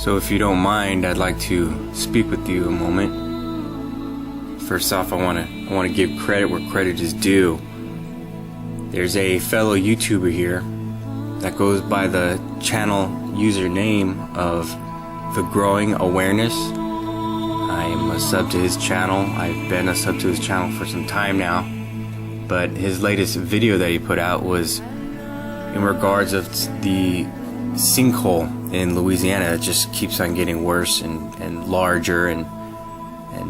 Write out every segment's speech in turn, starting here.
So if you don't mind, I'd like to speak with you a moment. First off, I want to give credit where credit is due. There's a fellow YouTuber here that goes by the channel username of The Growing Awareness. I am a sub to his channel. I've been a sub to his channel for some time now. But his latest video that he put out was in regards of the sinkhole in Louisiana that just keeps on getting worse and larger and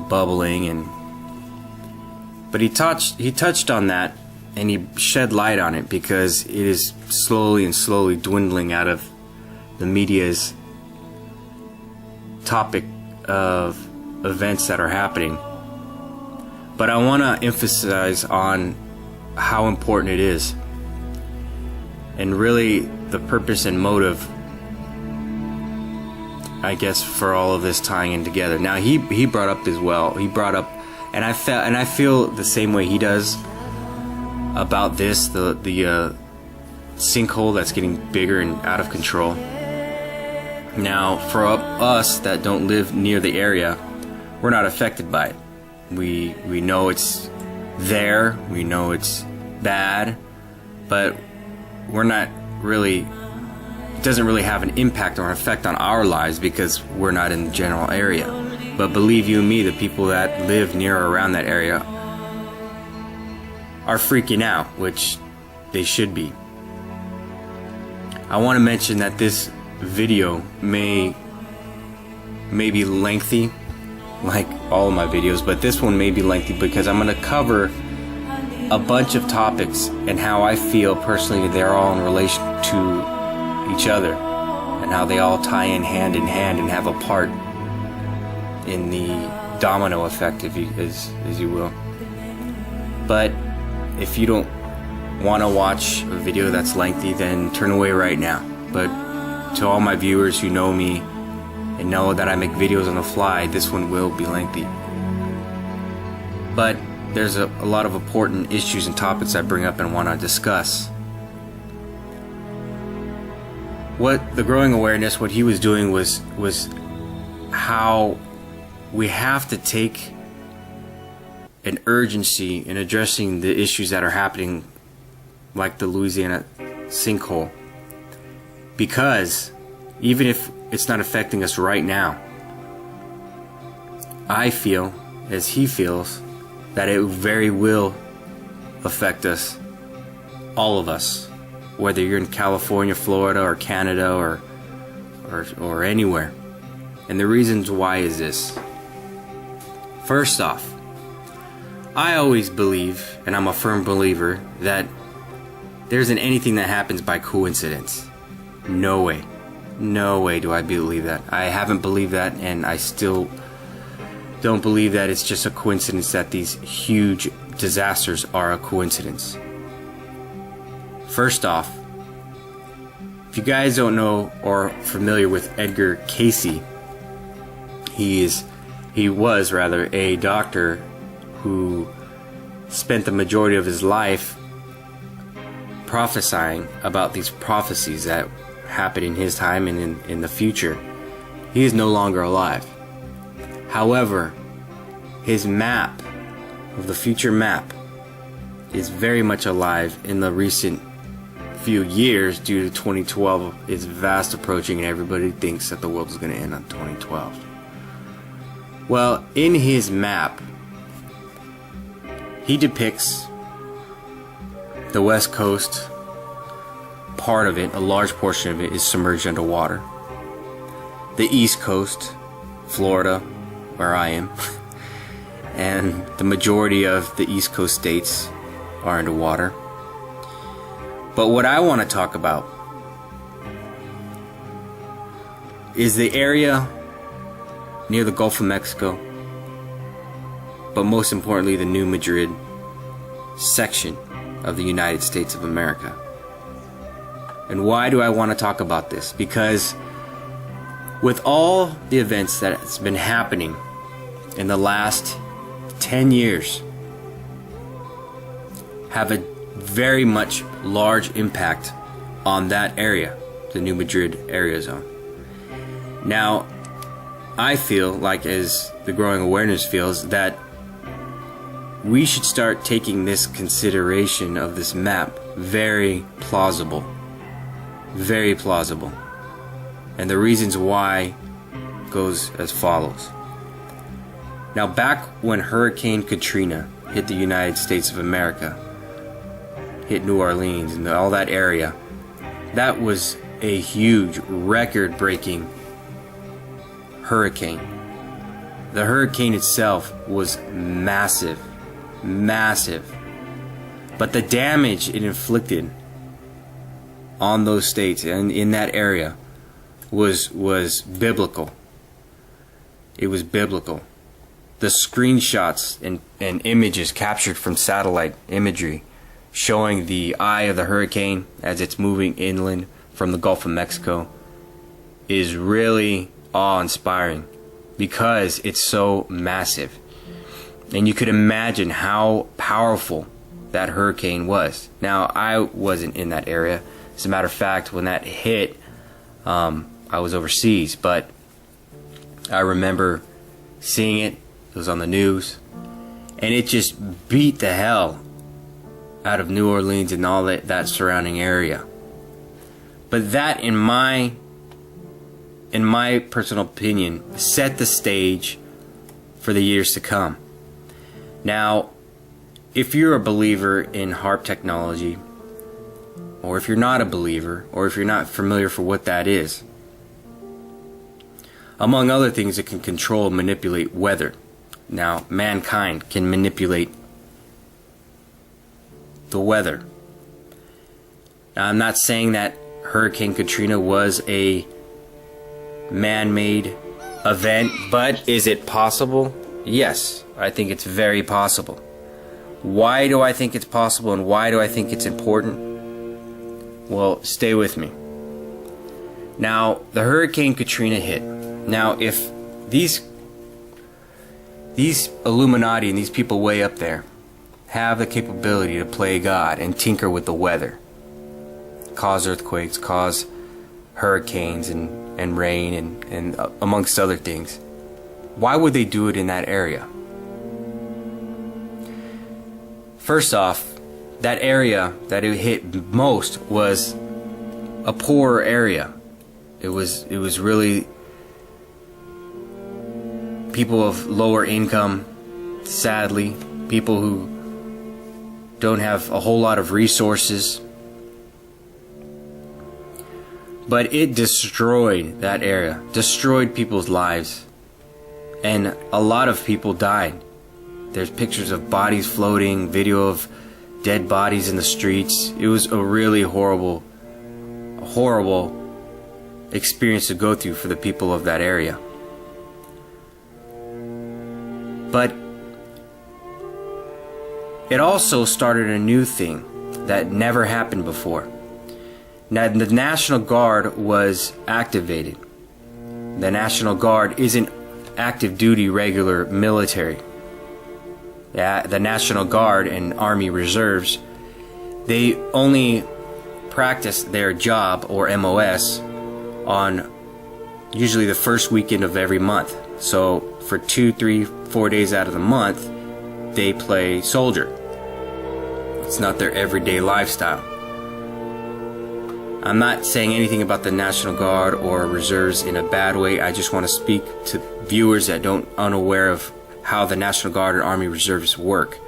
bubbling, but he touched on that, and he shed light on it because it is slowly dwindling out of the media's topic of events that are happening. But I want to emphasize on how important it is, and really the purpose and motive, I guess, for all of this tying in together. Now he brought up as well. He brought up, and I feel the same way he does about this, the sinkhole that's getting bigger and out of control. Now, for us that don't live near the area, we're not affected by it. We know it's there, we know it's bad, but we're not really, it doesn't really have an impact or effect on our lives because we're not in the general area. But believe you me, the people that live near or around that area are freaking out, which they should be. I want to mention that this video may be lengthy, like all of my videos, but this one may be lengthy because I'm going to cover a bunch of topics and how I feel personally they're all in relation to each other, and how they all tie in hand and have a part in the domino effect, if you, as you will. But if you don't want to watch a video that's lengthy, then turn away right now. But to all my viewers who know me and know that I make videos on the fly, this one will be lengthy. But there's a lot of important issues and topics I bring up and want to discuss. What the Growing Awareness, what he was doing was how we have to take an urgency in addressing the issues that are happening, like the Louisiana sinkhole, because even if it's not affecting us right now, I feel, as he feels, that it very will affect us, all of us, whether you're in California, Florida, or Canada, or anywhere. And the reasons why is this. First off, I always believe, and I'm a firm believer, that there isn't anything that happens by coincidence. No way. No way do I believe that. I haven't believed that, and I still don't believe that it's just a coincidence that these huge disasters are a coincidence. First off, if you guys don't know or familiar with Edgar Cayce, he was a doctor who spent the majority of his life prophesying about these prophecies that happen in his time and in the future. He is no longer alive. However, his map of the future map is very much alive in the recent few years due to 2012 is fast approaching, and everybody thinks that the world is going to end on 2012. Well, in his map, he depicts the West Coast, part of it, a large portion of it, is submerged underwater. The East Coast, Florida, where I am, and the majority of the East Coast states are underwater. But what I want to talk about is the area near the Gulf of Mexico, but most importantly the New Madrid section of the United States of America. And why do I want to talk about this? Because with all the events that has been happening in the last 10 years have a very much large impact on that area, the New Madrid area zone. Now, I feel like, as the growing awareness feels, that we should start taking this consideration of this map very plausible. Very plausible. And the reasons why goes as follows. Now, back when Hurricane Katrina hit the United States of America, hit New Orleans and all that area, that was a huge, record-breaking hurricane. The hurricane itself was massive, massive. But the damage it inflicted on those states and in that area was biblical. It was biblical. The screenshots and images captured from satellite imagery showing the eye of the hurricane as it's moving inland from the Gulf of Mexico is really awe-inspiring because it's so massive. And you could imagine how powerful that hurricane was. Now, I wasn't in that area. As a matter of fact, when that hit, I was overseas, but I remember seeing it. It was on the news, and it just beat the hell out of New Orleans and all that surrounding area. But that, in my personal opinion, set the stage for the years to come. Now, if you're a believer in HAARP technology, or if you're not a believer, or if you're not familiar for what that is, among other things, it can control and manipulate weather. Now, mankind can manipulate the weather. Now, I'm not saying that Hurricane Katrina was a man-made event, but is it possible? Yes, I think it's very possible. Why do I think it's possible, and why do I think it's important? Well, stay with me. Now, the Hurricane Katrina hit. Now, if these Illuminati and these people way up there have the capability to play God and tinker with the weather, cause earthquakes, cause hurricanes and rain and amongst other things, why would they do it in that area? First off, that area that it hit most was a poorer area. It was really people of lower income, sadly, people who don't have a whole lot of resources. But it destroyed that area, destroyed people's lives, and a lot of people died. There's pictures of bodies floating, video of dead bodies in the streets. It was a really horrible experience to go through for the people of that area. But it also started a new thing that never happened before. Now, the National Guard was activated. The National Guard isn't active duty regular military. The National Guard and Army Reserves, they only practice their job, or MOS, on usually the first weekend of every month. So for 2, 3, 4 days out of the month, they play soldier. It's not their everyday lifestyle. I'm not saying anything about the National Guard or Reserves in a bad way. I just want to speak to viewers that don't unaware of how the National Guard and Army Reserves work.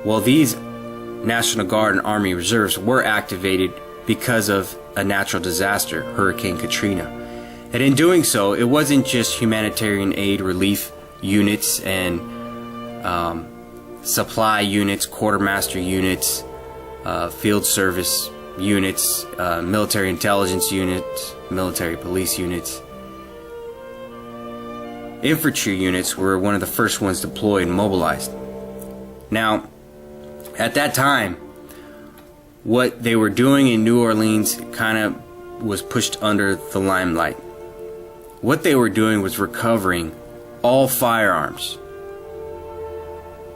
Well, these National Guard and Army Reserves were activated because of a natural disaster, Hurricane Katrina. And in doing so, it wasn't just humanitarian aid relief units and supply units, quartermaster units, field service units, military intelligence units, military police units. Infantry units were one of the first ones deployed and mobilized. Now, at that time, what they were doing in New Orleans kind of was pushed under the limelight. What they were doing was recovering all firearms.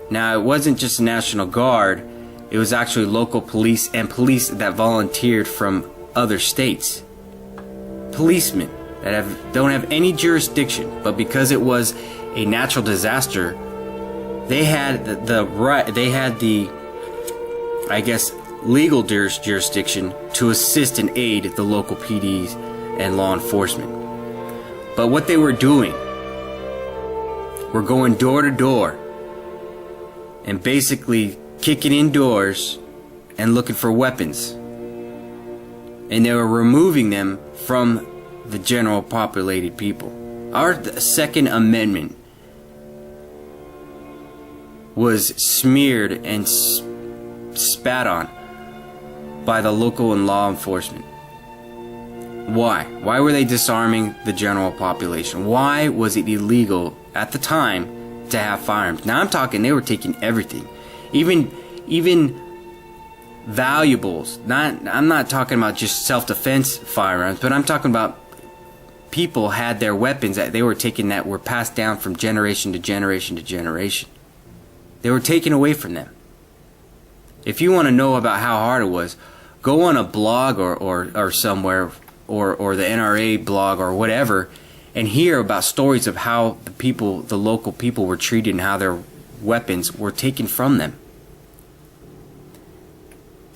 Now, it wasn't just the National Guard, it was actually local police and police that volunteered from other states. Policemen that don't have any jurisdiction, but because it was a natural disaster, they had the I guess legal jurisdiction to assist and aid the local PDs and law enforcement. But what they were doing were going door to door and basically kicking in doors and looking for weapons, and they were removing them from the general populated people. Our Second Amendment was smeared and spat on by the local and law enforcement. Why? Why were they disarming the general population? Why was it illegal at the time to have firearms? Now I'm talking they were taking everything, even valuables. I'm not talking about just self-defense firearms, but I'm talking about people had their weapons that they were taking that were passed down from generation to generation to generation. They were taken away from them. If you want to know about how hard it was, go on a blog or somewhere, or the NRA blog or whatever, and hear about stories of how the local people were treated and how their weapons were taken from them.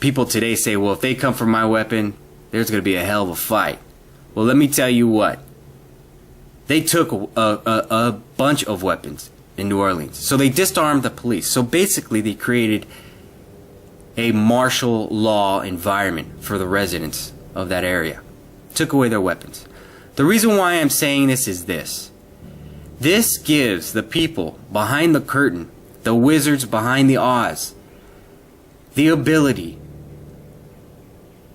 People today say, well, if they come for my weapon, there's going to be a hell of a fight. Well, let me tell you what. They took a bunch of weapons in New Orleans. So they disarmed the police. So basically they created a martial law environment for the residents of that area. Took away their weapons. The reason why I'm saying this is this. This gives the people behind the curtain, the wizards behind the Oz, the ability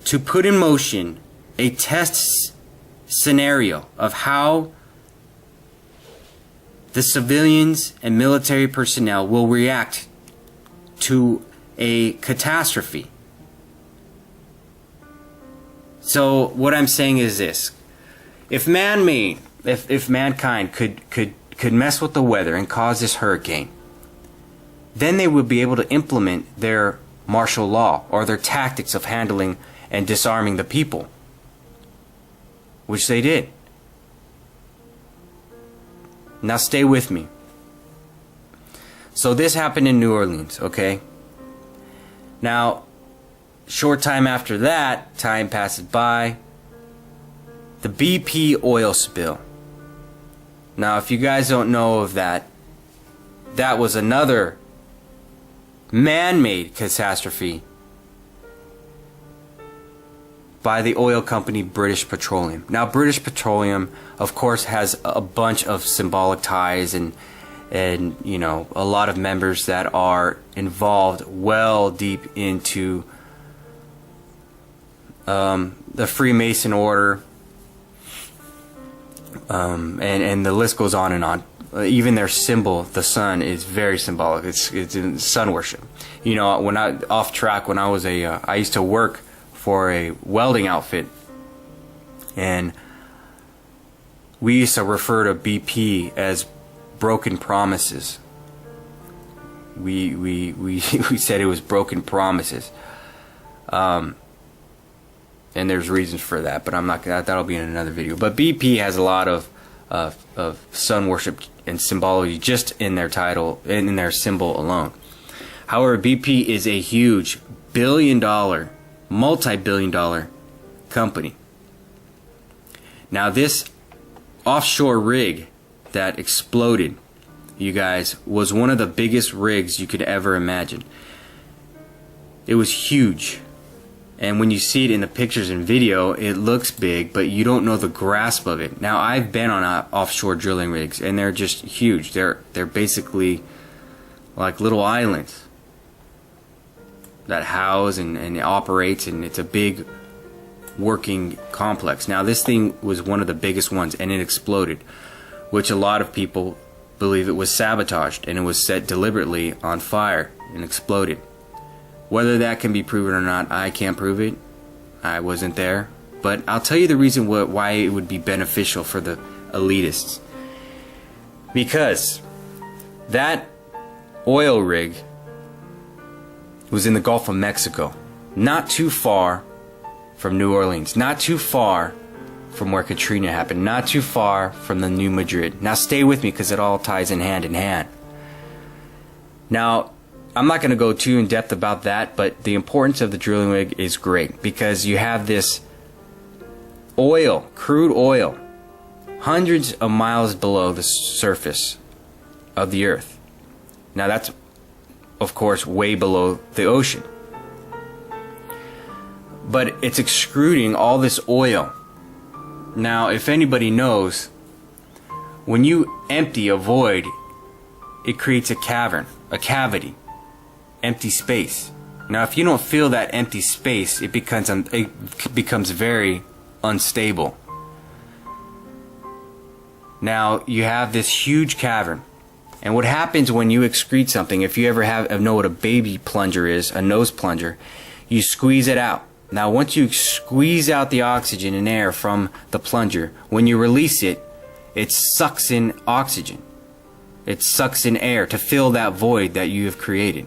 to put in motion a test scenario of how the civilians and military personnel will react to a catastrophe. So what I'm saying is this. If mankind could mess with the weather and cause this hurricane, then they would be able to implement their martial law or their tactics of handling and disarming the people, which they did. Now stay with me. So this happened in New Orleans, okay? Now, short time after that, time passes by, the BP oil spill. Now, if you guys don't know of that, that was another man-made catastrophe by the oil company British Petroleum. Now, British Petroleum, of course, has a bunch of symbolic ties and you know, a lot of members that are involved well deep into the Freemason order, and the list goes on and on. Even their symbol, the sun, is very symbolic. It's in sun worship. You know, when I was I used to work for a welding outfit, and we used to refer to BP as broken promises. We said it was broken promises, and there's reasons for that, but I'm not. That'll be in another video. But BP has a lot of sun worship and symbology just in their title and in their symbol alone. However, BP is a huge billion-dollar, multi-billion-dollar company. Now, this offshore rig that exploded, you guys, was one of the biggest rigs you could ever imagine. It was huge. And when you see it in the pictures and video, it looks big, but you don't know the grasp of it. Now, I've been on offshore drilling rigs, and they're just huge. They're basically like little islands that house and operates, and it's a big working complex. Now, this thing was one of the biggest ones, and it exploded, which a lot of people believe it was sabotaged, and it was set deliberately on fire and exploded. Whether that can be proven or not, I can't prove it. I wasn't there. But I'll tell you the reason why it would be beneficial for the elitists. Because that oil rig was in the Gulf of Mexico, not too far from New Orleans, not too far from where Katrina happened, not too far from the new Madrid. Now stay with me because it all ties in hand. Now, I'm not going to go too in depth about that, but the importance of the drilling rig is great because you have this oil, crude oil, hundreds of miles below the surface of the earth. Now that's, of course, way below the ocean. But it's extruding all this oil. Now, if anybody knows, when you empty a void, it creates a cavern, a cavity, empty space. Now, if you don't fill that empty space, it becomes very unstable. Now, you have this huge cavern. And what happens when you excrete something, if you ever know what a baby plunger is, a nose plunger, you squeeze it out. Now, once you squeeze out the oxygen and air from the plunger, when you release it, it sucks in oxygen. It sucks in air to fill that void that you have created.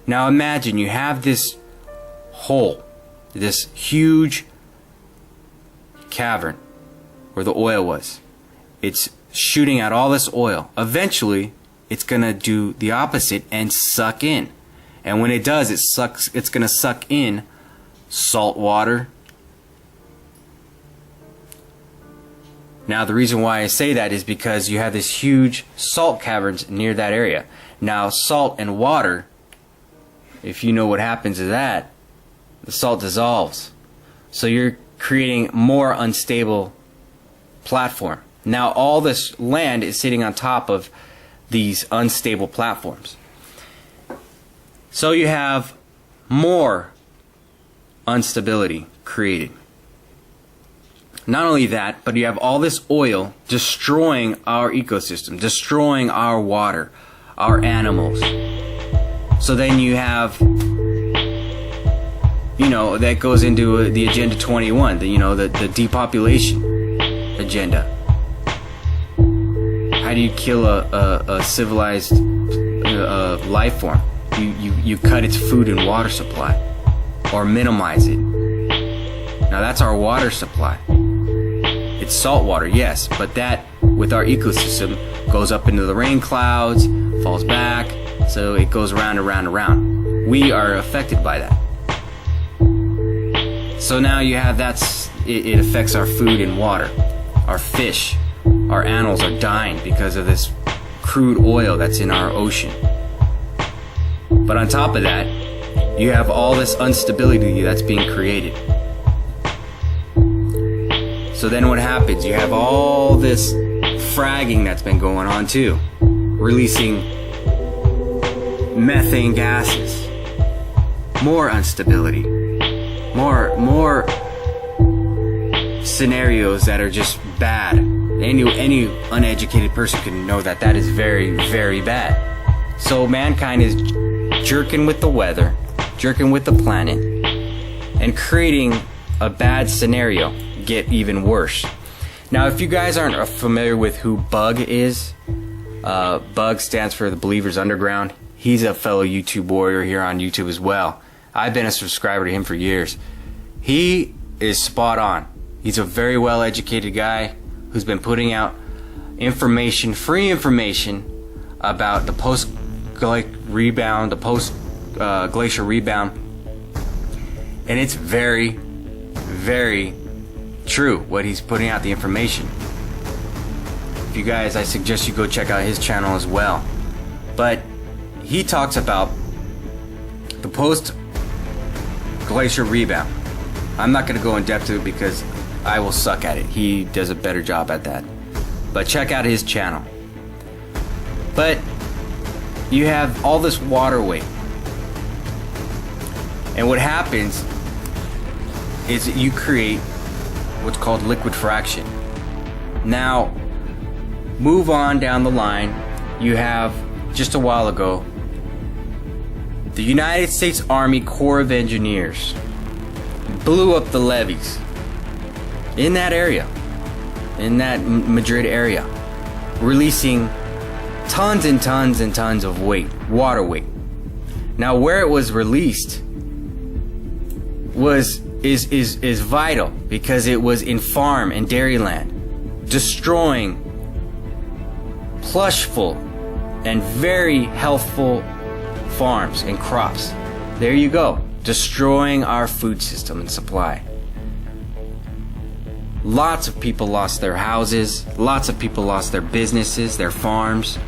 Now, imagine you have this hole, this huge cavern where the oil was. It's shooting out all this oil. Eventually, it's going to do the opposite and suck in. And when it does, it's going to suck in salt water. Now, the reason why I say that is because you have this huge salt caverns near that area. Now, salt and water, if you know what happens to that, the salt dissolves. So you're creating more unstable platform. Now, all this land is sitting on top of these unstable platforms. So you have more instability created. Not only that, but you have all this oil destroying our ecosystem, destroying our water, our animals. So then you have, that goes into the Agenda 21, the depopulation agenda. How do you kill a civilized life form? You cut its food and water supply, or minimize it. Now that's our water supply. It's salt water, yes, but that, with our ecosystem, goes up into the rain clouds, falls back, so it goes around and around and around. We are affected by that. So now you have it affects our food and water, our fish. Our animals are dying because of this crude oil that's in our ocean. But on top of that, you have all this instability that's being created. So then what happens? You have all this fragging that's been going on too, releasing methane gases, more instability, more scenarios that are just bad. Any uneducated person can know that is very, very bad. So mankind is jerking with the weather, jerking with the planet, and creating a bad scenario get even worse. Now, if you guys aren't familiar with who Bug is, Bug stands for the Believers Underground. He's a fellow YouTube warrior here on YouTube as well. I've been a subscriber to him for years. He is spot on. He's a very well educated guy who's been putting out information, free information, about the post-glacial rebound, and it's very, very true what he's putting out, the information. If you guys, I suggest you go check out his channel as well. But he talks about the post-glacial rebound. I'm not going to go in depth to it because I will suck at it. He does a better job at that. But check out his channel. But you have all this water weight. And what happens is that you create what's called liquid fraction. Now, move on down the line. You have, just a while ago, the United States Army Corps of Engineers blew up the levees in that area, in that Madrid area, releasing tons and tons and tons of water weight. Now, where it was released was is vital because it was in farm and dairy land, destroying plushful and very healthful farms and crops. There you go, destroying our food system and supply. Lots of people lost their houses, lots of people lost their businesses, their farms,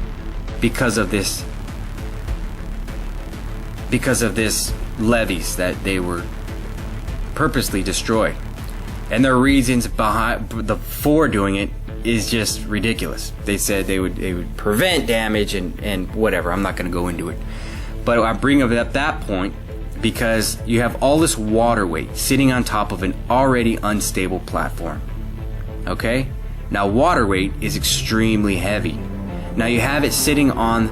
because of this levees that they were purposely destroyed. And their reasons for doing it is just ridiculous. They said they would prevent damage and whatever. I'm not going to go into it. But I bring up at that point because you have all this water weight sitting on top of an already unstable platform. Okay? Now water weight is extremely heavy. Now you have it sitting on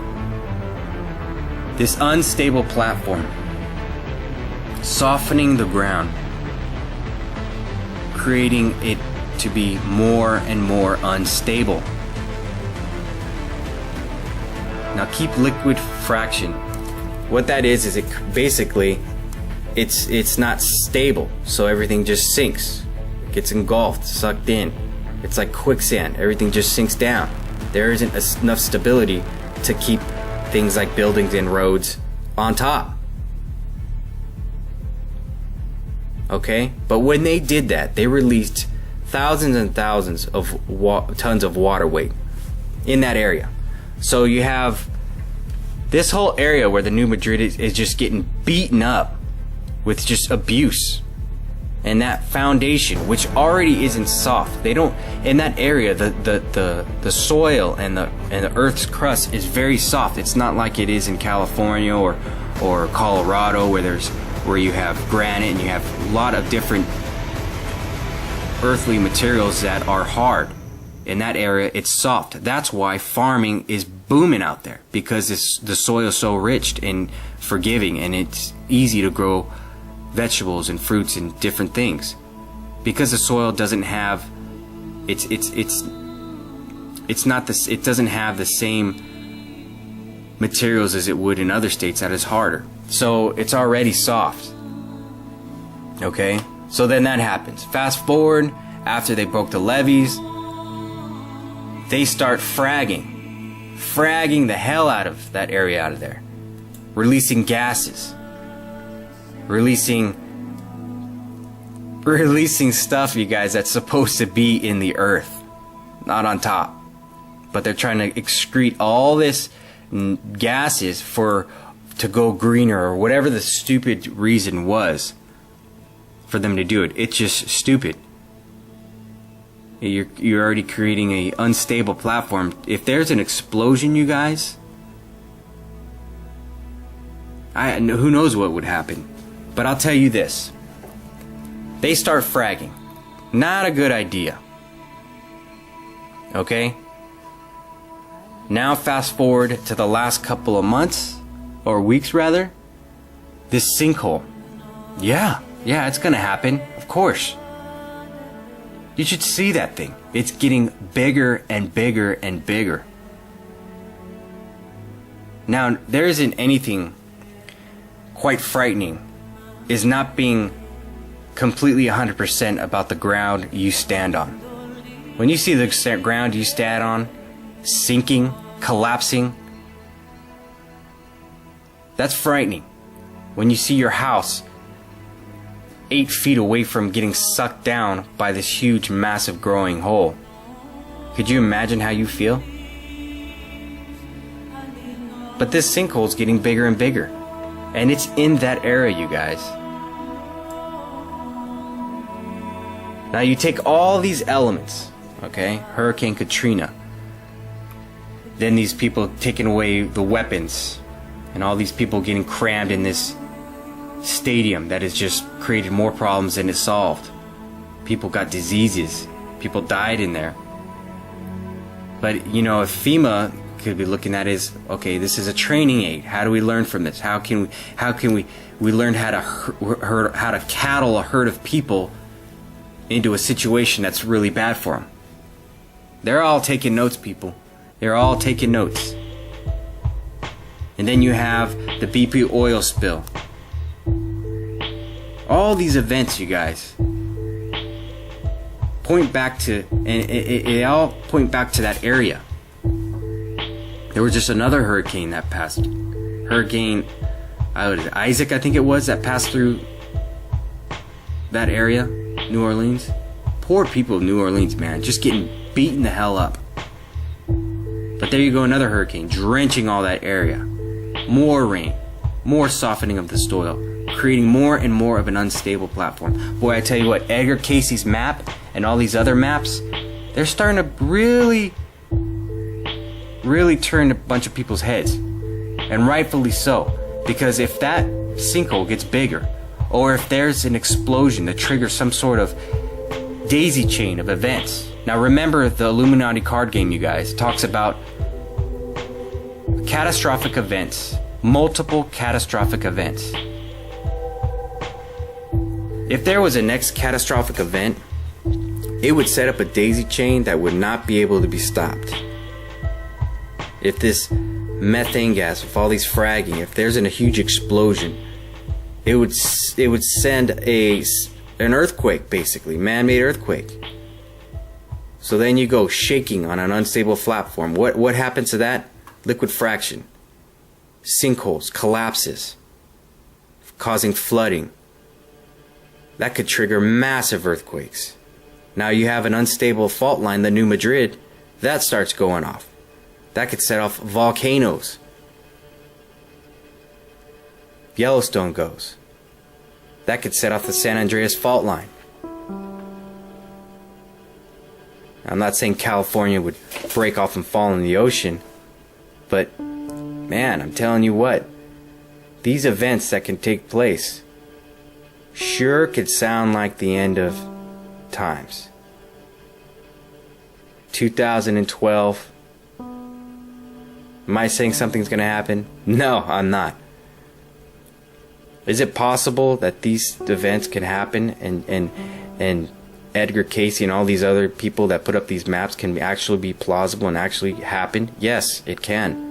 this unstable platform, softening the ground, creating it to be more and more unstable. Now keep liquid fraction. What that is it basically it's not stable, so everything just sinks. It gets engulfed, sucked in. It's like quicksand. Everything just sinks down. There isn't enough stability to keep things like buildings and roads on top. Okay? But when they did that, they released thousands and thousands of tons of water weight in that area. So you have this whole area where the new Madrid is just getting beaten up with just abuse. And that foundation, which already isn't soft, they don't, in that area, the soil and the earth's crust is very soft. It's not like it is in California or Colorado where you have granite and you have a lot of different earthly materials that are hard. In that area, it's soft. That's why farming is booming out there, because the soil is so rich and forgiving, and it's easy to grow vegetables and fruits and different things, because the soil doesn't have it doesn't have the same materials as it would in other states that is harder. So it's already soft. Okay? So then that happens. Fast forward, after they broke the levees, they start fragging the hell out of that area out of there, releasing gases, releasing stuff, you guys, that's supposed to be in the earth, not on top. But they're trying to excrete all this gases to go greener, or whatever the stupid reason was for them to do it. It's just stupid. You're already creating an unstable platform. If there's an explosion, you guys, who knows what would happen. But I'll tell you this. They start fragging. Not a good idea. Okay? Now fast forward to the last couple of months, or weeks rather. This sinkhole. Yeah, it's gonna happen. Of course. You should see that thing. It's getting bigger and bigger and bigger. Now, there isn't anything quite frightening is not being completely 100% about the ground you stand on. When you see the ground you stand on sinking, collapsing, that's frightening. When you see your house 8 feet away from getting sucked down by this huge, massive growing hole, could you imagine how you feel? But this sinkhole is getting bigger and bigger, and it's in that area, you guys. Now you take all these elements, okay? Hurricane Katrina. Then these people taking away the weapons, and all these people getting crammed in this stadium that has just created more problems than it solved. People got diseases. People died in there. But, you know, if FEMA could be looking at it as, okay, this is a training aid. How do we learn from this? How can we learn how to cattle a herd of people into a situation that's really bad for them? They're all taking notes, people. They're all taking notes. And then you have the BP oil spill. All these events, you guys, point back to, and it all point back to that area. There was just another hurricane that passed. Hurricane Isaac, I think it was, that passed through that area, New Orleans. Poor people of New Orleans, man, just getting beaten the hell up. But there you go, another hurricane, drenching all that area. More rain, more softening of the soil, creating more and more of an unstable platform. Boy, I tell you what, Edgar Cayce's map and all these other maps, they're starting to really turn a bunch of people's heads. And rightfully so. Because if that sinkhole gets bigger, or if there's an explosion that triggers some sort of daisy chain of events. Now remember, the Illuminati card game, you guys, talks about catastrophic events, multiple catastrophic events. If there was a next catastrophic event, it would set up a daisy chain that would not be able to be stopped. If this methane gas, with all these fragging, if there's a huge explosion, it would send an earthquake, basically, man-made earthquake. So then you go shaking on an unstable platform. What happens to that? Liquid fraction, sinkholes, collapses, causing flooding. That could trigger massive earthquakes. Now you have an unstable fault line, the new Madrid, that starts going off. That could set off volcanoes. Yellowstone goes. That could set off the San Andreas fault line. I'm not saying California would break off and fall in the ocean, but man, I'm telling you what, these events that can take place sure could sound like the end of times. 2012. Am I saying something's going to happen? No, I'm not. Is it possible that these events can happen and Edgar Cayce and all these other people that put up these maps can actually be plausible and actually happen? Yes, it can.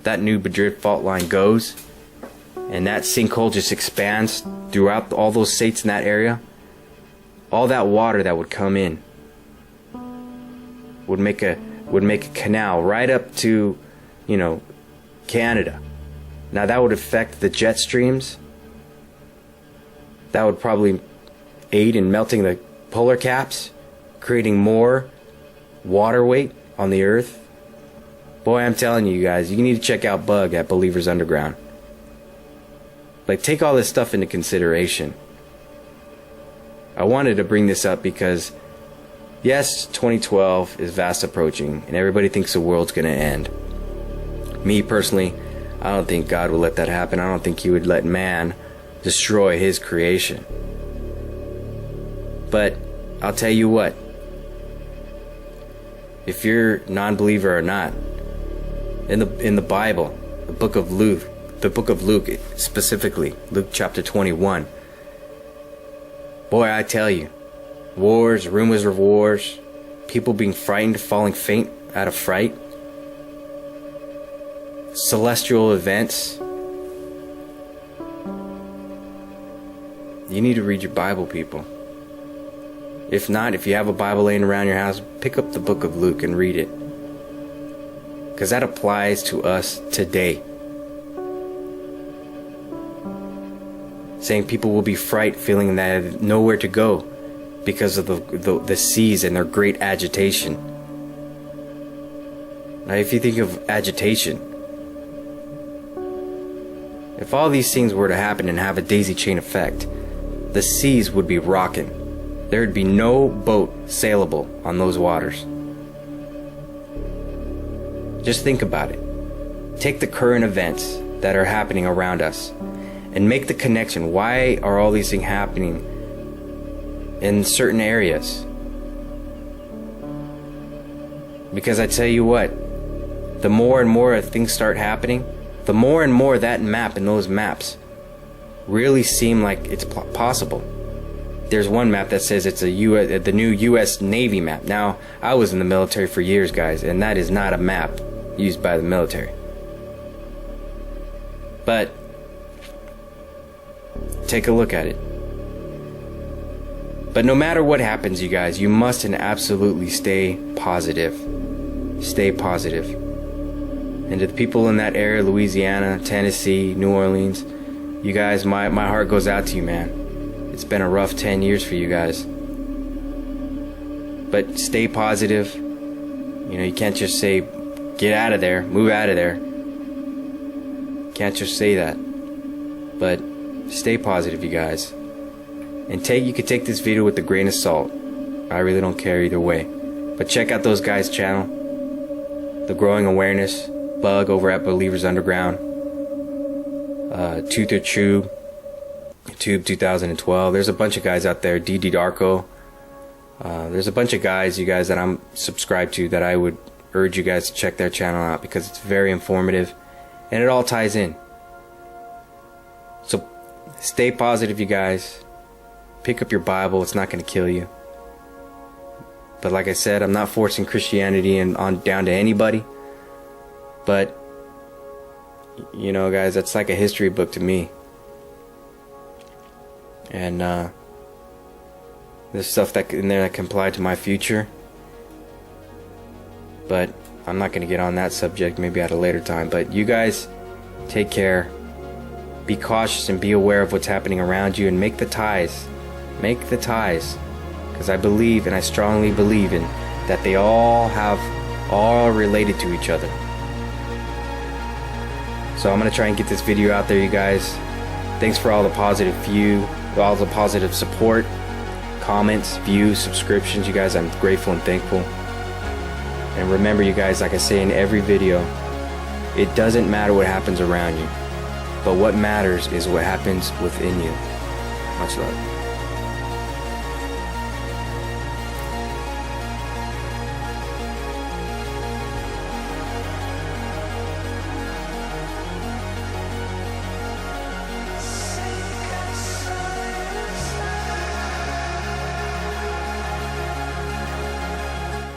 That new Madrid fault line goes and that sinkhole just expands throughout all those states in that area. All that water that would come in would make a canal right up to, Canada. Now that would affect the jet streams. That would probably aid in melting the polar caps, creating more water weight on the earth. Boy, I'm telling you guys, you need to check out Bug at Believers Underground. Like, take all this stuff into consideration. I wanted to bring this up because, yes, 2012 is fast approaching, and everybody thinks the world's going to end. Me, personally, I don't think God will let that happen. I don't think He would let man destroy His creation. But I'll tell you what, if you're non-believer or not, in the Bible, the book of Luke specifically, Luke chapter 21, boy, I tell you, wars, rumors of wars, people being frightened, falling faint out of fright, celestial events. You need to read your Bible, people. If not, if you have a Bible laying around your house, pick up the book of Luke and read it. Because that applies to us today. Saying people will be frightened, feeling that they have nowhere to go because of the seas and their great agitation. Now, if you think of agitation, if all these things were to happen and have a daisy chain effect, the seas would be rocking. There would be no boat sailable on those waters. Just think about it. Take the current events that are happening around us and make the connection. Why are all these things happening in certain areas? Because I tell you what, the more and more things start happening, the more and more that map and those maps really seem like it's possible. There's one map that says it's the new U.S. Navy map. Now, I was in the military for years, guys, and that is not a map used by the military. But take a look at it. But no matter what happens, you guys, you must and absolutely stay positive. Stay positive. And to the people in that area, Louisiana, Tennessee, New Orleans, you guys, my heart goes out to you, man. It's been a rough 10 years for you guys. But stay positive. You know, you can't just say, get out of there, move out of there. Can't just say that. But stay positive, you guys. And you could take this video with a grain of salt. I really don't care either way. But check out those guys' channel. The Growing Awareness Bug over at Believers Underground. Tooth or Tube 2012. There's a bunch of guys out there. DD Darko. There's a bunch of guys, you guys, that I'm subscribed to that I would urge you guys to check their channel out because it's very informative and it all ties in. So stay positive, you guys. Pick up your Bible. It's not going to kill you. But like I said, I'm not forcing Christianity on down to anybody. But you know, guys, that's like a history book to me. And there's stuff that in there that can apply to my future. But I'm not going to get on that subject, maybe at a later time. But you guys, take care. Be cautious and be aware of what's happening around you and make the ties. Make the ties. Because I believe, and I strongly believe in, that they all related to each other. So I'm going to try and get this video out there, you guys. Thanks for all the positive all the positive support, comments, views, subscriptions. You guys, I'm grateful and thankful. And remember, you guys, like I say in every video, it doesn't matter what happens around you, but what matters is what happens within you. Much love.